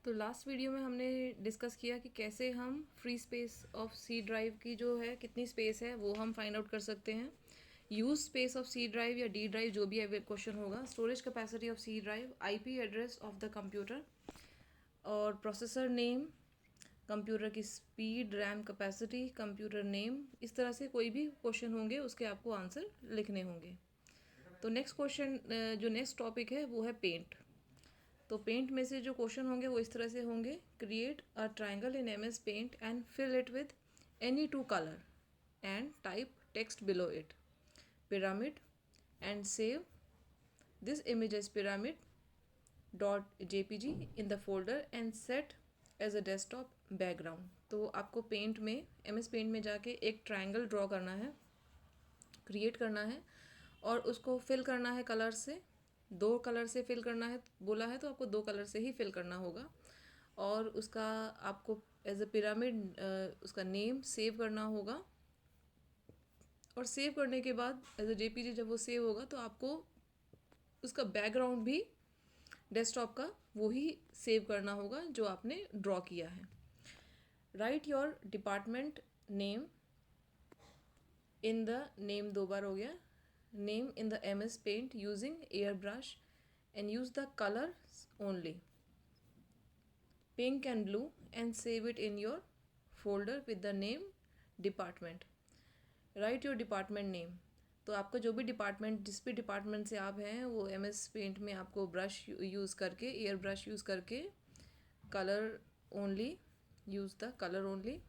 तो last video में हमने डिस्कस किया कि कैसे हम free space of C drive की जो है कितनी स्पेस है वो हम फाइंड आउट कर सकते हैं। Use space of C drive या डी ड्राइव जो भी क्वेश्चन होगा, storage capacity of C drive, IP address of the computer और प्रोसेसर नेम, कंप्यूटर की speed, RAM capacity, computer name, इस तरह से कोई भी क्वेश्चन होंगे उसके आपको आंसर लिखने होंगे। तो नेक्स्ट क्वेश्चन जो नेक्स्ट टॉपिक है वो है पेंट। तो पेंट में से जो क्वेश्चन होंगे वो इस तरह से होंगे। Create a triangle in M S paint and fill it with any two colour and type text below it, pyramid, and save this image as pyramid dot jpg in the folder and set as a desktop background. तो आपको paint में M S paint में जाके एक triangle draw करना है, create करना है और उसको फिल करना है कलर से। दो कलर से फिल करना है बोला है तो आपको दो कलर से ही फिल करना होगा और उसका आपको एज अ पिरामिड उसका नेम सेव करना होगा। और सेव करने के बाद एज अ जेपीजी जब वो सेव होगा तो आपको उसका बैकग्राउंड भी डेस्कटॉप का वो ही सेव करना होगा जो आपने ड्रॉ किया है। Write your department name in the name, दो बार हो गया, name in the M S paint using air brush and use the colors only, pink and blue, and save it in your folder with the name department. Write your department name. तो आपका जो भी department, जिस भी department से आप हैं, वो एम एस पेंट में आपको ब्रश यूज़ करके, एयर ब्रश यूज़ करके colour only, use the colour only,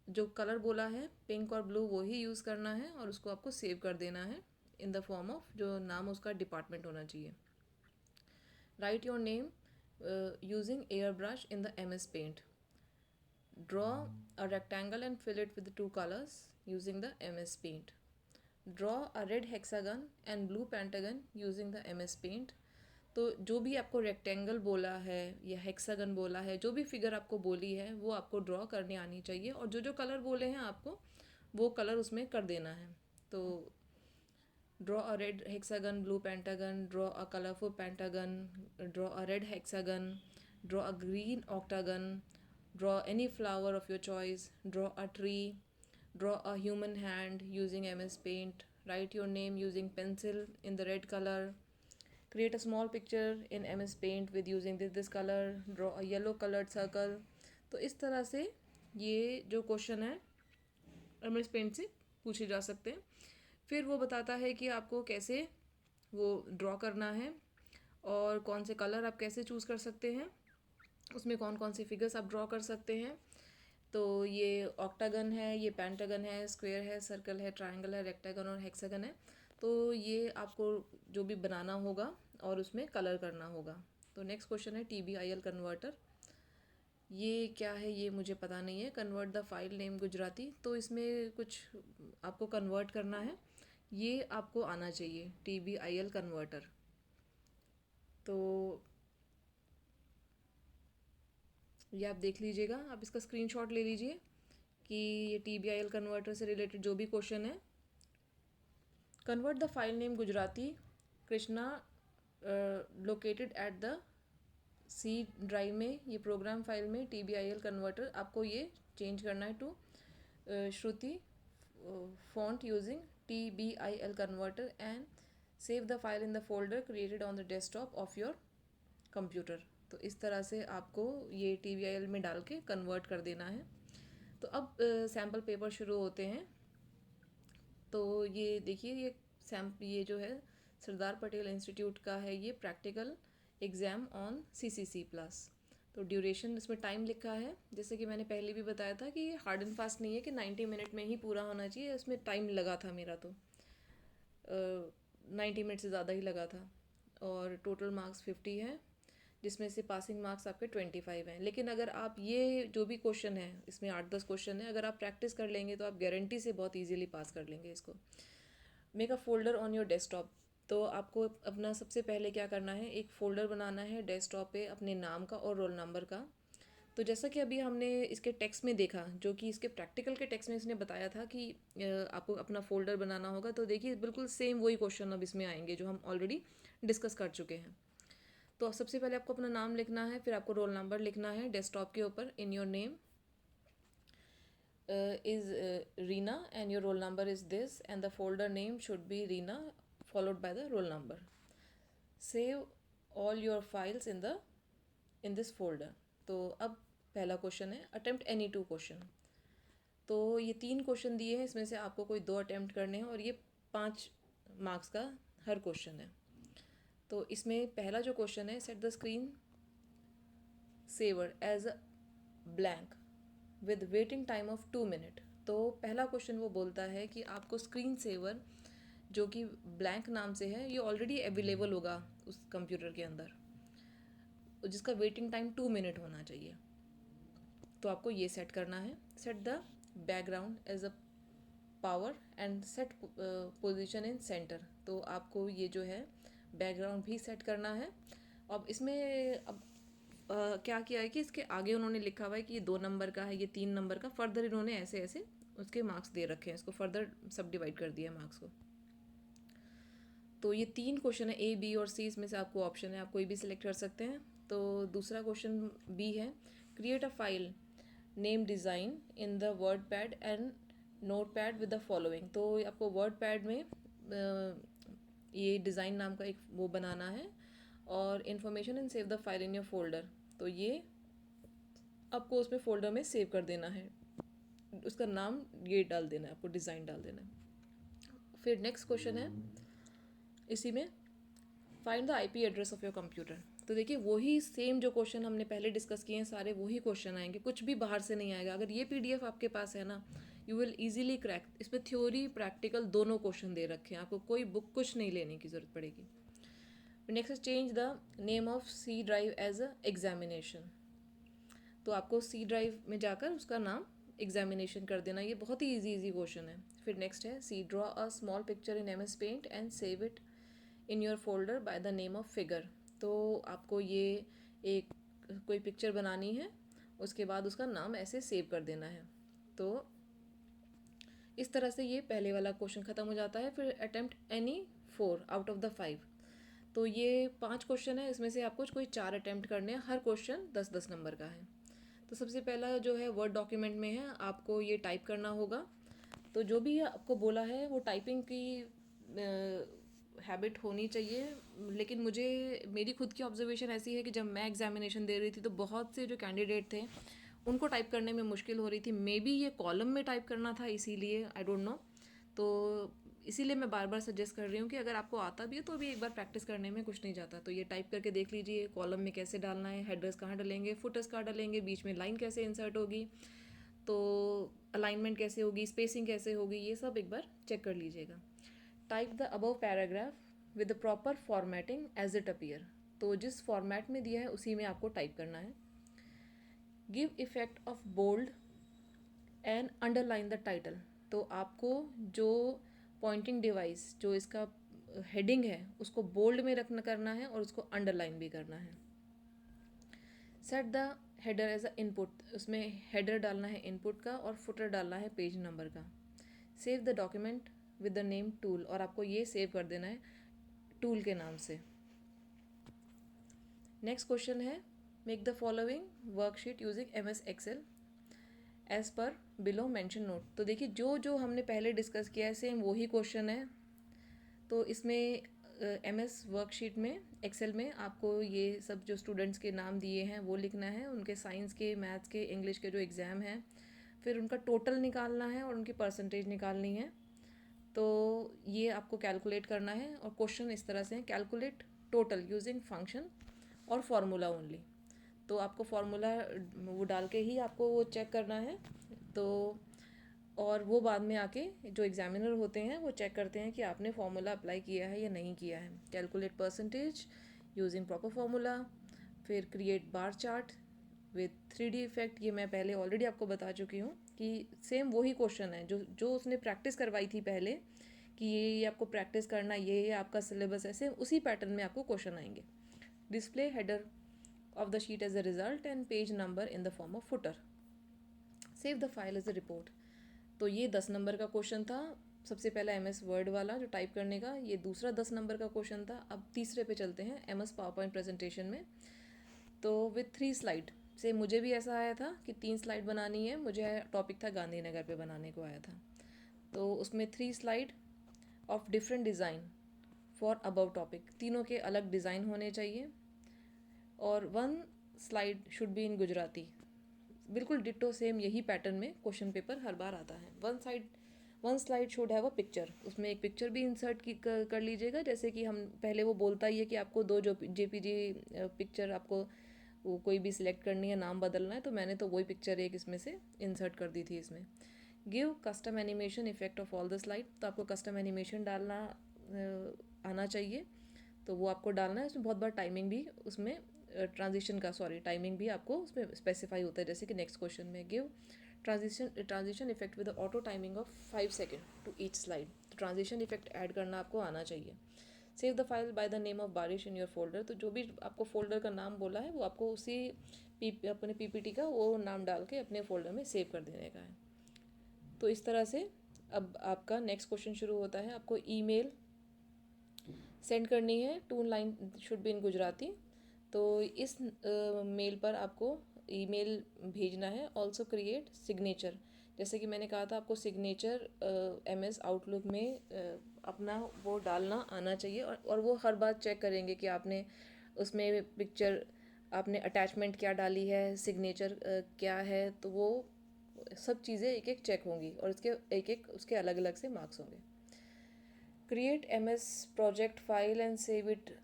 जो कलर बोला है पिंक और ब्लू वो ही यूज़ करना है और उसको आपको सेव कर देना है इन द फॉर्म ऑफ जो नाम उसका डिपार्टमेंट होना चाहिए। Write your name using airbrush in the MS Paint. Draw a rectangle and fill it with two colors using the MS Paint. Draw a red hexagon and blue pentagon using the MS Paint. तो जो भी आपको rectangle बोला है या hexagon बोला है, जो भी फिगर आपको बोली है वो आपको ड्रॉ करने आनी चाहिए और जो जो कलर बोले हैं आपको वो कलर उसमें कर देना है। तो draw a red hexagon, blue pentagon, draw a colorful pentagon, draw a red hexagon, draw a green octagon, draw any flower of your choice, draw a tree, draw a human hand using MS Paint, write your name using pencil in the red color, create a small picture in MS Paint with using this color, draw a yellow colored circle। तो इस तरह से ये जो question है MS paint से पूछे जा सकते हैं। फिर वो बताता है कि आपको कैसे वो ड्रॉ करना है और कौन से कलर आप कैसे चूज़ कर सकते हैं, उसमें कौन कौन से फिगर्स आप ड्रॉ कर सकते हैं। तो ये ऑक्टागन है, ये पेंटागन है, स्क्वायर है, सर्कल है, ट्रायंगल है, रेक्टागन और हेक्सागन है। तो ये आपको जो भी बनाना होगा और उसमें कलर करना होगा। तो नेक्स्ट क्वेश्चन है TBIL कन्वर्टर। ये क्या है ये मुझे पता नहीं है। Convert the file name Gujarati, तो इसमें कुछ आपको कन्वर्ट करना है, ये आपको आना चाहिए TBIL कन्वर्टर। तो ये आप देख लीजिएगा, आप इसका स्क्रीनशॉट ले लीजिए कि ये TBIL कन्वर्टर से रिलेटेड जो भी क्वेश्चन है। Convert the file name Gujarati Krishna located at the C drive में, ये प्रोग्राम फाइल में TBIL कन्वर्टर आपको ये चेंज करना है to Shruti font using TBIL converter and save the file in the folder created on the desktop of your computer। तो इस तरह से आपको ये TBIL में डाल के कन्वर्ट कर देना है। तो अब सैम्पल पेपर शुरू होते हैं। तो ये देखिए, ये जो है सरदार पटेल इंस्टीट्यूट का है, ये प्रैक्टिकल एग्ज़ाम ऑन CCC+। तो ड्यूरेशन इसमें टाइम लिखा है, जैसे कि मैंने पहले भी बताया था कि ये हार्ड एंड फास्ट नहीं है कि 90 मिनट में ही पूरा होना चाहिए। इसमें टाइम लगा था मेरा तो 90 मिनट से ज़्यादा ही लगा था। और टोटल मार्क्स 50 है, जिसमें से पासिंग मार्क्स आपके 25 हैं। लेकिन अगर आप ये जो भी क्वेश्चन है, इसमें 8-10 क्वेश्चन है, अगर आप प्रैक्टिस कर लेंगे तो आप गारंटी से बहुत ईजिली पास कर लेंगे इसको। Make a folder on your desktop. तो आपको अपना सबसे पहले क्या करना है, एक फ़ोल्डर बनाना है डेस्कटॉप पे अपने नाम का और रोल नंबर का। तो जैसा कि अभी हमने इसके टेक्स्ट में देखा, जो कि इसके प्रैक्टिकल के टेक्स्ट में इसने बताया था कि आपको अपना फ़ोल्डर बनाना होगा। तो देखिए बिल्कुल सेम वही क्वेश्चन अब इसमें आएंगे जो हम ऑलरेडी डिस्कस कर चुके हैं। तो सबसे पहले आपको अपना नाम लिखना है, फिर आपको रोल नंबर लिखना है डेस्कटॉप के ऊपर। In your name is Reena and your roll number is this, and the folder name should be Reena followed by the roll number. Save all your files in this folder. तो अब पहला question है attempt any 2 question. तो ये 3 question दिए हैं, इसमें से आपको कोई 2 अटेम्प्ट करने हैं और ये 5 मार्क्स का हर क्वेश्चन है। तो इसमें पहला जो क्वेश्चन है, set the screen saver as a blank with waiting time of 2 minute. तो पहला क्वेश्चन वो बोलता है कि आपको स्क्रीन सेवर जो कि ब्लैंक नाम से है, ये ऑलरेडी अवेलेबल होगा उस कंप्यूटर के अंदर, जिसका वेटिंग टाइम 2 मिनट होना चाहिए। तो आपको ये सेट करना है। Set the background as a power and set position in centre. तो आपको ये जो है बैकग्राउंड भी सेट करना है। अब इसमें अब क्या किया है कि इसके आगे उन्होंने लिखा हुआ है कि ये 2 नंबर का है, ये 3 नंबर का, फर्दर इन्होंने ऐसे ऐसे उसके मार्क्स दे रखे हैं, इसको फर्दर सब डिवाइड कर दिया मार्क्स को। तो ये 3 क्वेश्चन है, ए बी और सी, इसमें से आपको ऑप्शन है, आप कोई भी सिलेक्ट कर सकते हैं। तो दूसरा क्वेश्चन बी है, create a file name design in the word pad and note pad with the following. तो आपको वर्ड पैड में ये डिज़ाइन नाम का एक वो बनाना है और information and save the file in your folder. तो ये आपको उसमें फोल्डर में सेव कर देना है, उसका नाम ये डाल देना है, आपको डिज़ाइन डाल देना है। फिर नेक्स्ट क्वेश्चन है इसी में, find the IP address of your computer. तो देखिए वही सेम जो क्वेश्चन हमने पहले डिस्कस किए हैं, सारे वही क्वेश्चन आएंगे, कुछ भी बाहर से नहीं आएगा। अगर ये पीडीएफ आपके पास है ना, यू विल ईजिली क्रैक। इसमें थ्योरी प्रैक्टिकल दोनों क्वेश्चन दे रखे हैं, आपको कोई बुक कुछ नहीं लेने की ज़रूरत पड़ेगी। Next, change the name of C drive as a examination. तो आपको सी ड्राइव में जाकर उसका नाम एग्जामिनेशन कर देना। ये बहुत ही इजी क्वेश्चन है। फिर नेक्स्ट है, see draw a small picture in MS paint and save it in your folder by the name of figure. तो आपको ये एक कोई पिक्चर बनानी है, उसके बाद उसका नाम ऐसे सेव कर देना है। तो इस तरह से ये पहले वाला क्वेश्चन ख़त्म हो जाता है। फिर attempt any 4 out of the 5। तो ये 5 क्वेश्चन है, इसमें से आपको कोई 4 अटेम्प्ट करने हैं, हर क्वेश्चन 10-10 नंबर का है। तो सबसे पहला जो है वर्ड डॉक्यूमेंट में है, आपको ये टाइप करना होगा। तो जो भी आपको बोला है वो टाइपिंग की हैबिट होनी चाहिए। लेकिन मुझे मेरी खुद की ऑब्जर्वेशन ऐसी है कि जब मैं एग्जामिनेशन दे रही थी तो बहुत से जो कैंडिडेट थे उनको टाइप करने में मुश्किल हो रही थी। मे बी ये कॉलम में टाइप करना था, इसीलिए आई डोंट नो। तो इसीलिए मैं बार बार सजेस्ट कर रही हूँ कि अगर आपको आता भी है तो भी एक बार प्रैक्टिस करने में कुछ नहीं जाता। तो ये टाइप करके देख लीजिए, कॉलम में कैसे डालना है, हेडर्स कहाँ डालेंगे, फुटर्स कहाँ डालेंगे, बीच में लाइन कैसे इंसर्ट होगी, तो अलाइनमेंट कैसे होगी, स्पेसिंग कैसे होगी, ये सब एक बार चेक कर लीजिएगा। Type the above paragraph with the proper formatting as it appear. तो जिस फॉर्मेट में दिया है उसी में आपको टाइप करना है। Give effect of bold and underline the title. तो आपको जो पॉइंटिंग डिवाइस जो इसका हेडिंग है उसको बोल्ड में रखना करना है और उसको अंडरलाइन भी करना है। Set the header as a input. उसमें हेडर डालना है इनपुट का और फुटर डालना है पेज नंबर का। Save the document with the name tool. और आपको ये सेव कर देना है टूल के नाम से। नेक्स्ट क्वेश्चन है, make the following worksheet using MS Excel as per below mention note. तो देखिए जो जो हमने पहले डिस्कस किया है सेम वही क्वेश्चन है। तो इसमें MS वर्कशीट में एक्सेल में आपको ये सब जो स्टूडेंट्स के नाम दिए हैं वो लिखना है, उनके साइंस के, मैथ्स के, इंग्लिश के जो एग्ज़ाम हैं, फिर उनका टोटल निकालना है और उनकी परसेंटेज निकालनी है। तो ये आपको कैलकुलेट करना है और क्वेश्चन इस तरह से हैं, कैलकुलेट टोटल यूजिंग फंक्शन और फार्मूला ओनली। तो आपको फार्मूला वो डाल के ही आपको वो चेक करना है। तो और वो बाद में आके जो एग्जामिनर होते हैं वो चेक करते हैं कि आपने फार्मूला अप्लाई किया है या नहीं किया है। Calculate percentage using proper formula. फिर create bar chart with 3D effect. ये मैं पहले ऑलरेडी आपको बता चुकी हूँ कि सेम वही क्वेश्चन है जो जो उसने प्रैक्टिस करवाई थी पहले कि ये आपको प्रैक्टिस करना, ये आपका सिलेबस है, सेम उसी पैटर्न में आपको क्वेश्चन आएंगे। Display header of the sheet as a result and page number in the form of footer. Save the file as a report. तो ये 10 नंबर का क्वेश्चन था। सबसे पहला MS वर्ड वाला जो टाइप करने का, ये दूसरा 10 नंबर का क्वेश्चन था। अब तीसरे पे चलते हैं, MS पावर पॉइंट प्रेजेंटेशन में। तो विथ 3 स्लाइड से मुझे भी ऐसा आया था कि 3 स्लाइड बनानी है। मुझे टॉपिक था गांधीनगर पे बनाने को आया था। तो उसमें 3 slide of different design for above topic, तीनों के अलग डिज़ाइन होने चाहिए। और 1 slide should be in Gujarati. बिल्कुल डिट्टो सेम यही पैटर्न में क्वेश्चन पेपर हर बार आता है। 1 slide should have a picture, उसमें एक पिक्चर भी इंसर्ट कर लीजिएगा। जैसे कि हम पहले वो बोलता ही है कि आपको 2 जो JPG पिक्चर आपको वो कोई भी सिलेक्ट करनी है, नाम बदलना है, तो मैंने तो वही पिक्चर एक इसमें से इंसर्ट कर दी थी इसमें। Give custom animation effect of all the slide, तो आपको कस्टम एनिमेशन डालना आना चाहिए, तो वो आपको डालना है। उसमें बहुत बार टाइमिंग भी उसमें टाइमिंग भी आपको उसमें स्पेसिफाई होता है। जैसे कि नेक्स्ट क्वेश्चन में give transition effect with auto timing of 5 second to each slide, तो ट्रांजिशन इफेक्ट ऐड करना आपको आना चाहिए। Save the file by the name of barish in your folder, तो जो भी आपको फोल्डर का नाम बोला है वो आपको उसी अपने PPT का वो नाम डाल के अपने फोल्डर में सेव कर देने का है। तो इस तरह से अब आपका नेक्स्ट क्वेश्चन शुरू होता है। आपको ईमेल सेंड करनी है, 2 line should be in Gujarati. तो इस मेल पर आपको ईमेल भेजना है। ऑल्सो क्रिएट सिग्नेचर, जैसे कि मैंने कहा था आपको सिग्नेचर MS आउटलुक में अपना वो डालना आना चाहिए। और वो हर बार चेक करेंगे कि आपने उसमें पिक्चर, आपने अटैचमेंट क्या डाली है, सिग्नेचर क्या है, तो वो सब चीज़ें एक एक चेक होंगी और इसके एक एक उसके अलग अलग से मार्क्स होंगे। Create MS project file and save it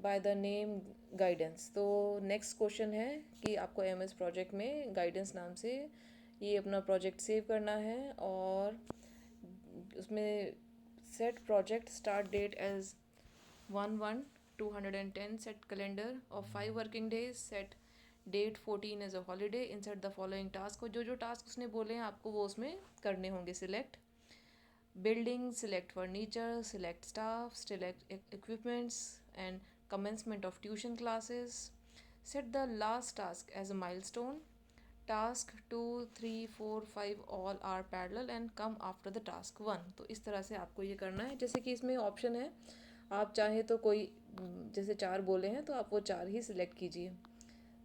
by the name guidance, तो नेक्स्ट क्वेश्चन है कि आपको MS प्रोजेक्ट में गाइडेंस नाम से ये अपना प्रोजेक्ट सेव करना है। और उसमें set project start date as 1/1/210, set calendar of 5 working days, set date 14 as a holiday, insert the following task, और जो टास्क उसने बोले हैं आपको वो उसमें करने होंगे। Select building, select furniture, select staff, select equipments, and commencement of tuition classes. Set the last task as a milestone. Task 2, 3, 4, 5 all are parallel and come after the task 1. तो इस तरह से आपको ये करना है। जैसे कि इसमें ऑप्शन है, आप चाहे तो कोई जैसे 4 बोले हैं तो आप वो 4 ही सिलेक्ट कीजिए।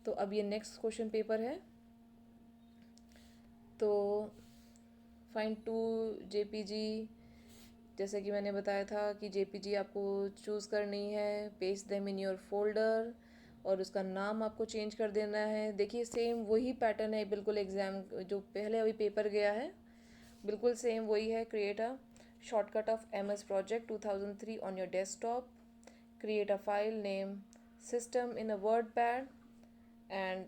तो अब ये नेक्स्ट क्वेश्चन पेपर है। तो फाइंड 2 JPG, जैसे कि मैंने बताया था कि JPG आपको चूज़ करनी है। Paste them in your folder, और उसका नाम आपको चेंज कर देना है। देखिए सेम वही पैटर्न है बिल्कुल, एग्ज़ाम जो पहले अभी पेपर गया है बिल्कुल सेम वही है। Create a shortcut of MS project 2003 on your desktop, create a file name system in a word pad, and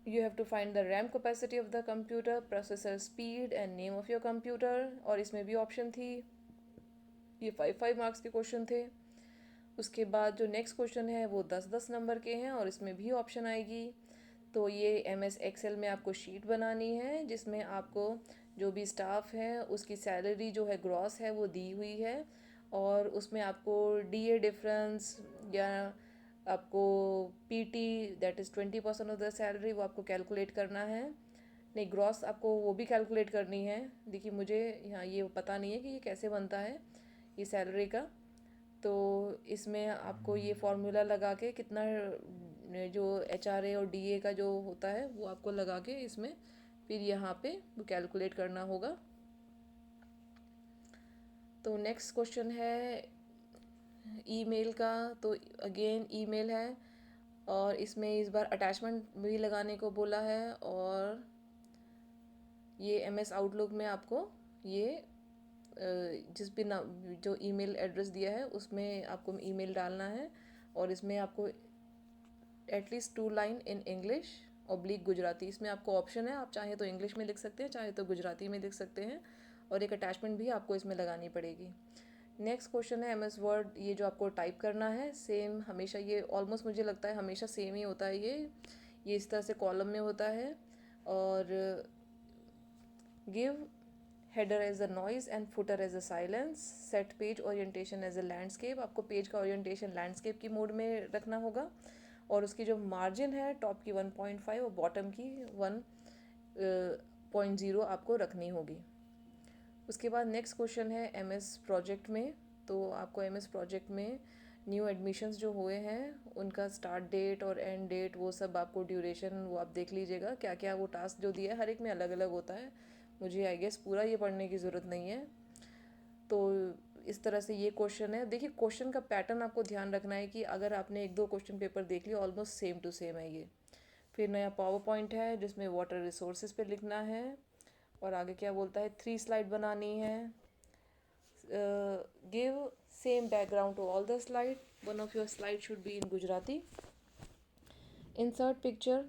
you have to find the RAM capacity of the computer, processor speed and name of your computer। और इसमें भी option थी, ये 5 marks के question थे। उसके बाद जो नेक्स्ट क्वेश्चन है वो 10 नंबर के हैं और इसमें भी ऑप्शन आएगी। तो ये MS Excel में आपको शीट बनानी है जिसमें आपको जो भी स्टाफ है उसकी सैलरी जो है ग्रॉस है वो दी हुई है, और उसमें आपको DA डिफरेंस या आपको PT that is 20% of the salary वो आपको कैलकुलेट करना है। नहीं, ग्रॉस आपको वो भी कैलकुलेट करनी है। देखिए मुझे यहाँ ये पता नहीं है कि ये कैसे बनता है ये सैलरी का, तो इसमें आपको ये फॉर्मूला लगा के कितना जो HRA और DA का जो होता है वो आपको लगा के इसमें फिर यहाँ पे वो कैलकुलेट करना होगा। तो नेक्स्ट क्वेश्चन है ईमेल का। तो अगेन ईमेल है और इसमें इस बार अटैचमेंट भी लगाने को बोला है, और ये MS आउटलुक में आपको ये जिस भी ना जो ईमेल एड्रेस दिया है उसमें आपको ईमेल डालना है, और इसमें आपको at least 2 line in English oblique Gujarati, इसमें आपको ऑप्शन है, आप चाहे तो इंग्लिश में लिख सकते हैं चाहे तो गुजराती में लिख सकते हैं, और एक अटैचमेंट भी आपको इसमें लगानी पड़ेगी। नेक्स्ट क्वेश्चन है MS वर्ड, ये जो आपको टाइप करना है सेम हमेशा, ये ऑलमोस्ट मुझे लगता है हमेशा सेम ही होता है। ये इस तरह से कॉलम में होता है। और give header as a noise and footer as a silence, set page orientation as a landscape, आपको पेज का ओरिएंटेशन लैंडस्केप की मोड में रखना होगा, और उसकी जो मार्जिन है टॉप की 1.5 और बॉटम की 1.0 आपको रखनी होगी। उसके बाद नेक्स्ट क्वेश्चन है एमएस प्रोजेक्ट में। तो आपको एमएस प्रोजेक्ट में न्यू एडमिशन्स जो हुए हैं उनका स्टार्ट डेट और एंड डेट, वो सब आपको ड्यूरेशन, वो आप देख लीजिएगा क्या क्या वो टास्क जो दिया है, हर एक में अलग अलग होता है। मुझे आई गेस पूरा ये पढ़ने की ज़रूरत नहीं है। तो इस तरह से ये क्वेश्चन है। देखिए क्वेश्चन का पैटर्न आपको ध्यान रखना है कि अगर आपने एक दो क्वेश्चन पेपर देख लिया ऑलमोस्ट सेम टू सेम है ये। फिर नया पावर पॉइंट है जिसमें वाटर रिसोर्सेज पे लिखना है, और आगे क्या बोलता है 3 स्लाइड बनानी है। Give same background to all the slide, one of your slide should be in Gujarati. Insert picture,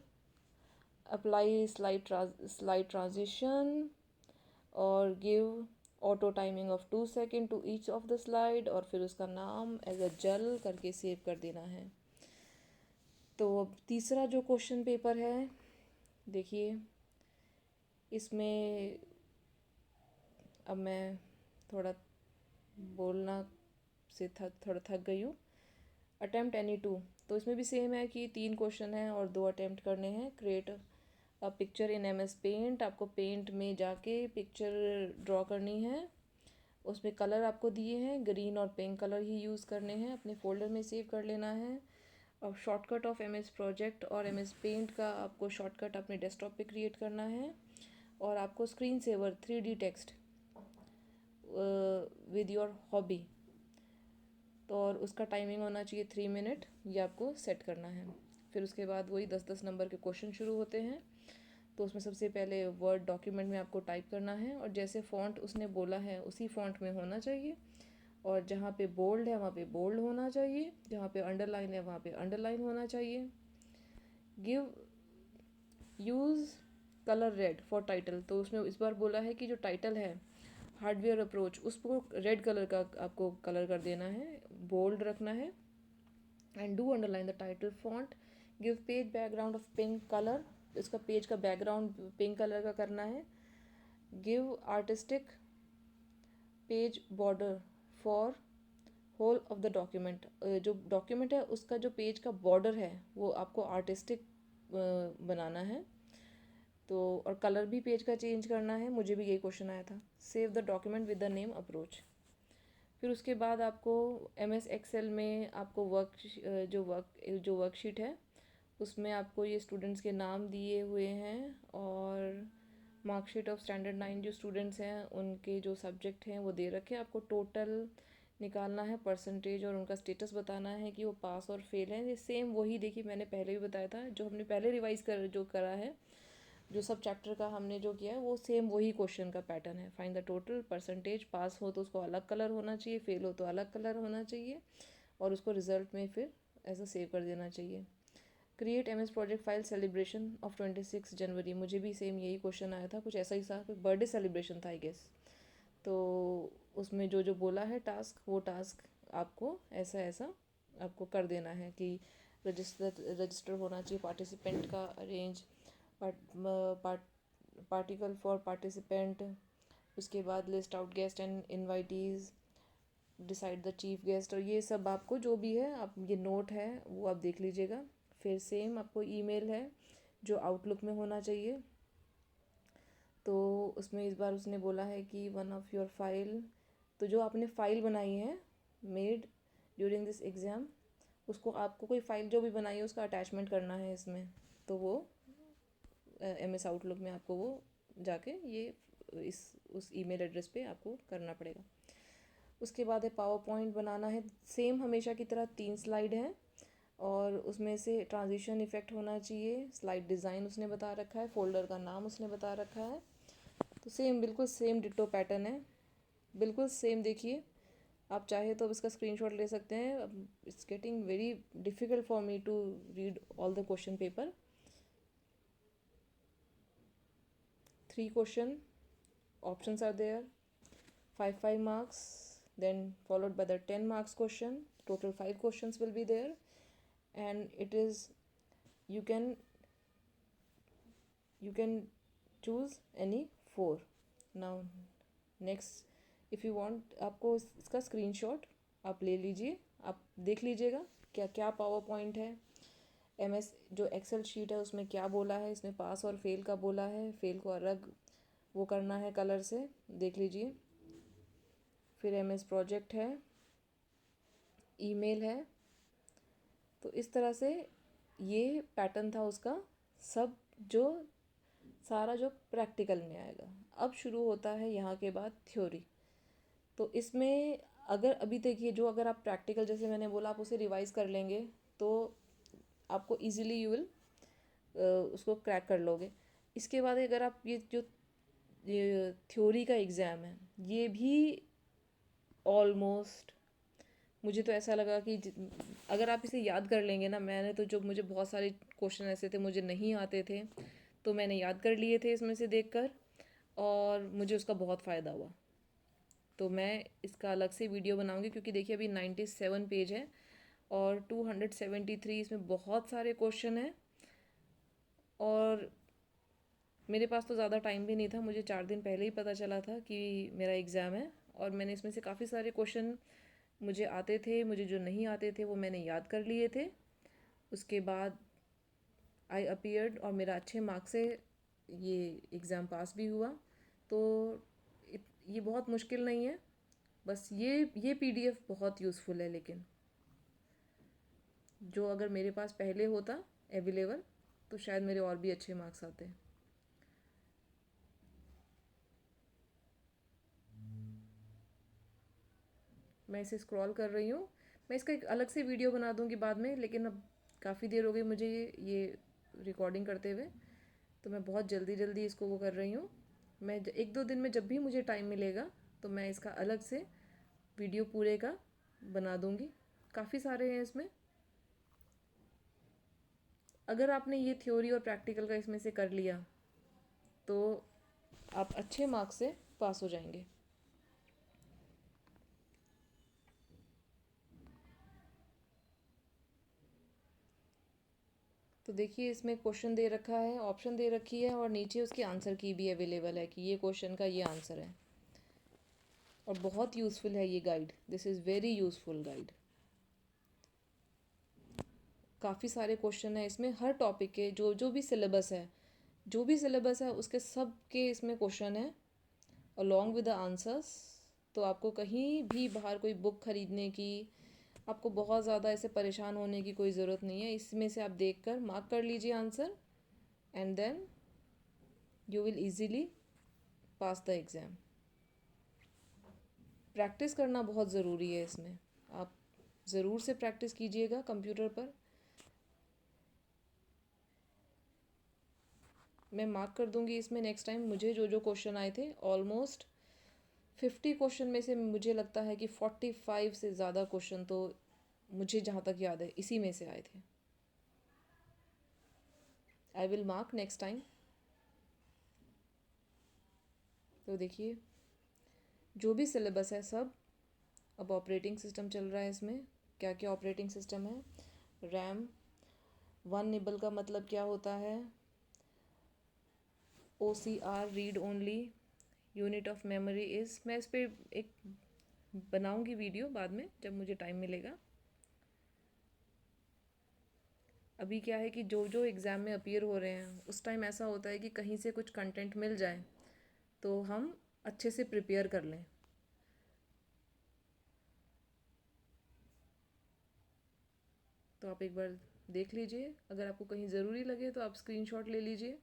apply slide transition, और give auto timing of 2 second to each of the slide, और फिर उसका नाम एज अ जल करके save कर देना है। तो अब तीसरा जो क्वेश्चन पेपर है, देखिए इसमें अब मैं थोड़ा बोलना से थोड़ा थक गई हूँ। अटेम्प्ट एनी टू, तो इसमें भी सेम है कि 3 क्वेश्चन हैं और 2 अटेम्प्ट करने हैं। Create a picture in MS paint, आपको पेंट में जाके पिक्चर ड्रॉ करनी है। उसमें कलर आपको दिए हैं, ग्रीन और पिंक कलर ही यूज़ करने हैं, अपने फोल्डर में सेव कर लेना है। अब शॉर्टकट ऑफ एमएस प्रोजेक्ट और एमएस पेंट का आपको शॉर्टकट अपने डेस्कटॉप पे क्रिएट करना है, और आपको screen saver 3D text with your hobby, तो और उसका टाइमिंग होना चाहिए 3 मिनट, ये आपको सेट करना है। फिर उसके बाद वही 10-10 नंबर के क्वेश्चन शुरू होते हैं। तो उसमें सबसे पहले वर्ड डॉक्यूमेंट में आपको टाइप करना है, और जैसे फ़ॉन्ट उसने बोला है उसी फ़ॉन्ट में होना चाहिए, और जहाँ पे बोल्ड है वहाँ पे बोल्ड होना चाहिए, जहाँ पे अंडरलाइन है वहाँ पे अंडरलाइन होना चाहिए। Give use colour red for title, तो उसमें इस बार बोला है कि जो टाइटल है हार्डवेयर अप्रोच, उसको रेड कलर का आपको कलर कर देना है, बोल्ड रखना है। And do underline the title font. Give page background of pink colour, इसका पेज का बैकग्राउंड पिंक कलर का करना है। Give artistic page border for whole of the document, जो डॉक्यूमेंट है उसका जो पेज का बॉर्डर है वो आपको आर्टिस्टिक बनाना है। तो और कलर भी पेज का चेंज करना है, मुझे भी यही क्वेश्चन आया था। Save the document with the name approach. फिर उसके बाद आपको एमएस एक्सेल में आपको जो वर्कशीट है उसमें आपको ये स्टूडेंट्स के नाम दिए हुए हैं, और मार्कशीट ऑफ स्टैंडर्ड 9 जो स्टूडेंट्स हैं उनके जो सब्जेक्ट हैं वो दे रखे हैं। आपको टोटल निकालना है, परसेंटेज, और उनका स्टेटस बताना है कि वो पास और फेल हैं। ये सेम वही, देखिए मैंने पहले भी बताया था, जो हमने पहले रिवाइज जो करा है, जो सब चैप्टर का हमने जो किया है वो सेम वही क्वेश्चन का पैटर्न है। फाइंड द टोटल परसेंटेज, पास हो तो उसको अलग कलर होना चाहिए, फेल हो तो अलग कलर होना चाहिए, और उसको रिजल्ट में फिर ऐसा सेव कर देना चाहिए। Create MS project file celebration of 26 जनवरी, मुझे भी सेम यही क्वेश्चन आया था, कुछ ऐसा ही सा, बर्थडे सेलिब्रेशन था आई गेस। तो उसमें जो जो बोला है टास्क, वो टास्क आपको ऐसा ऐसा आपको कर देना है कि रजिस्टर होना चाहिए पार्टिसिपेंट का, अरेंज पार्टिकल फॉर पार्टिसिपेंट, उसके बाद list out guest and invitees, decide the chief guest, और ये सब आपको जो भी है आप ये नोट है वो आप देख लीजिएगा। फिर सेम आपको ईमेल है जो आउटलुक में होना चाहिए। तो उसमें इस बार उसने बोला है कि वन ऑफ योर फाइल, तो जो आपने फ़ाइल बनाई है मेड ड्यूरिंग दिस एग्ज़ाम, उसको आपको कोई फ़ाइल जो भी बनाई है उसका अटैचमेंट करना है इसमें। तो वो एमएस आउटलुक में आपको वो जाके ये इस उस ईमेल एड्रेस पे आपको करना पड़ेगा। उसके बाद है पावर पॉइंट बनाना है, सेम हमेशा की तरह 3 स्लाइड हैं, और उसमें से ट्रांजिशन इफ़ेक्ट होना चाहिए, स्लाइड डिज़ाइन उसने बता रखा है, फोल्डर का नाम उसने बता रखा है। तो सेम बिल्कुल सेम डिट्टो पैटर्न है, बिल्कुल सेम। देखिए आप चाहे तो अब इसका स्क्रीनशॉट ले सकते हैं। It's getting very difficult for me to read all the question paper. 3 question options are there, 5 marks, then followed by the 10 marks question, total 5 questions will be there, and it is you can choose any 4. Now next, if you want, आपको इसका screenshot आप ले लीजिए, आप देख लीजिएगा क्या क्या पावर पॉइंट है, एमएस जो एक्सेल शीट है उसमें क्या बोला है, इसमें पास और फेल का बोला है, फेल को अलग वो करना है कलर से, देख लीजिए। फिर MS प्रोजेक्ट है, ईमेल है। तो इस तरह से ये पैटर्न था उसका, सब जो सारा जो प्रैक्टिकल में आएगा। अब शुरू होता है यहाँ के बाद थ्योरी। तो इसमें अगर अभी देखिए, जो अगर आप प्रैक्टिकल जैसे मैंने बोला आप उसे रिवाइज़ कर लेंगे तो आपको इजीली यू विल उसको क्रैक कर लोगे। इसके बाद अगर आप ये थ्योरी का एग्ज़ाम है, ये भी ऑलमोस्ट मुझे तो ऐसा लगा कि अगर आप इसे याद कर लेंगे ना, मैंने तो जो मुझे बहुत सारे क्वेश्चन ऐसे थे मुझे नहीं आते थे तो मैंने याद कर लिए थे इसमें से देखकर, और मुझे उसका बहुत फ़ायदा हुआ। तो मैं इसका अलग से वीडियो बनाऊंगी, क्योंकि देखिए अभी 97 पेज है और 273 इसमें बहुत सारे क्वेश्चन हैं, और मेरे पास तो ज़्यादा टाइम भी नहीं था। मुझे 4 दिन पहले ही पता चला था कि मेरा एग्ज़ाम है, और मैंने इसमें से काफ़ी सारे क्वेश्चन मुझे आते थे, मुझे जो नहीं आते थे वो मैंने याद कर लिए थे। उसके बाद आई अपीयर्ड और मेरा अच्छे मार्क्स से ये एग्ज़ाम पास भी हुआ। तो ये बहुत मुश्किल नहीं है, बस ये PDF बहुत यूज़फुल है। लेकिन जो अगर मेरे पास पहले होता अवेलेबल तो शायद मेरे और भी अच्छे मार्क्स आते। मैं इसे स्क्रॉल कर रही हूँ। मैं इसका एक अलग से वीडियो बना दूँगी बाद में, लेकिन अब काफ़ी देर हो गई मुझे ये रिकॉर्डिंग करते हुए, तो मैं बहुत जल्दी जल्दी इसको वो कर रही हूँ। मैं 1-2 दिन में जब भी मुझे टाइम मिलेगा तो मैं इसका अलग से वीडियो पूरे का बना दूँगी। काफ़ी सारे हैं इसमें। अगर आपने ये थ्योरी और प्रैक्टिकल का इसमें से कर लिया तो आप अच्छे मार्क्स से पास हो जाएंगे। तो देखिए इसमें क्वेश्चन दे रखा है, ऑप्शन दे रखी है, और नीचे उसकी आंसर की भी अवेलेबल है कि ये क्वेश्चन का ये आंसर है। और बहुत यूज़फुल है ये guide, this is very useful guide. काफ़ी सारे क्वेश्चन है इसमें, हर टॉपिक के जो भी सिलेबस है, जो भी सिलेबस है उसके सब के इसमें क्वेश्चन है अलॉन्ग विद द आंसर्स। तो आपको कहीं भी बाहर कोई बुक खरीदने की, आपको बहुत ज़्यादा ऐसे परेशान होने की कोई ज़रूरत नहीं है। इसमें से आप देख कर मार्क कर लीजिए answer, and then you will easily pass the exam. Practice करना बहुत ज़रूरी है इसमें, आप ज़रूर से प्रैक्टिस कीजिएगा कंप्यूटर पर। मैं मार्क कर दूंगी इसमें नेक्स्ट टाइम मुझे जो जो क्वेश्चन आए थे। ऑलमोस्ट 50 क्वेश्चन में से मुझे लगता है कि 45 से ज़्यादा क्वेश्चन तो मुझे जहाँ तक याद है इसी में से आए थे। I will mark next time. तो देखिए जो भी सिलेबस है सब, अब ऑपरेटिंग सिस्टम चल रहा है इसमें, क्या क्या ऑपरेटिंग सिस्टम है। रैम 1 निबल का मतलब क्या होता है, OCR read only unit of memory is. मैं इस पर एक बनाऊंगी वीडियो बाद में जब मुझे टाइम मिलेगा। अभी क्या है कि जो जो एग्ज़ाम में अपीयर हो रहे हैं उस टाइम ऐसा होता है कि कहीं से कुछ कंटेंट मिल जाए तो हम अच्छे से प्रिपेयर कर लें। तो आप एक बार देख लीजिए, अगर आपको कहीं ज़रूरी लगे तो आप स्क्रीनशॉट ले लीजिए।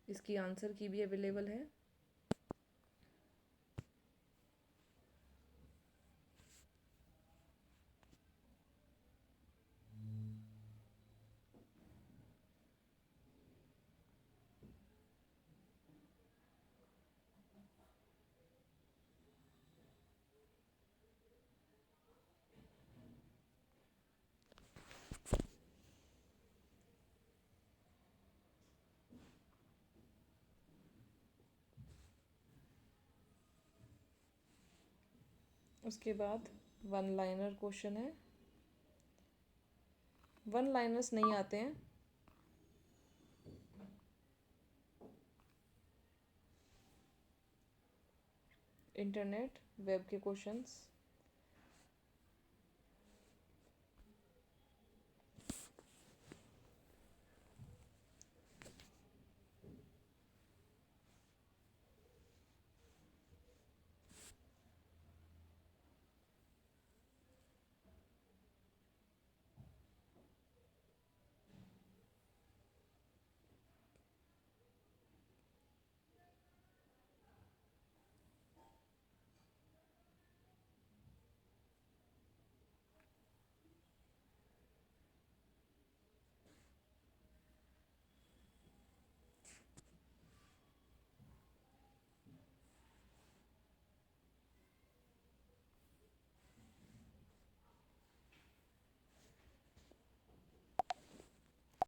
इसकी आंसर की भी अवेलेबल है। उसके बाद 1 लाइनर क्वेश्चन है। 1 लाइनर्स नहीं आते हैं, इंटरनेट वेब के क्वेश्चंस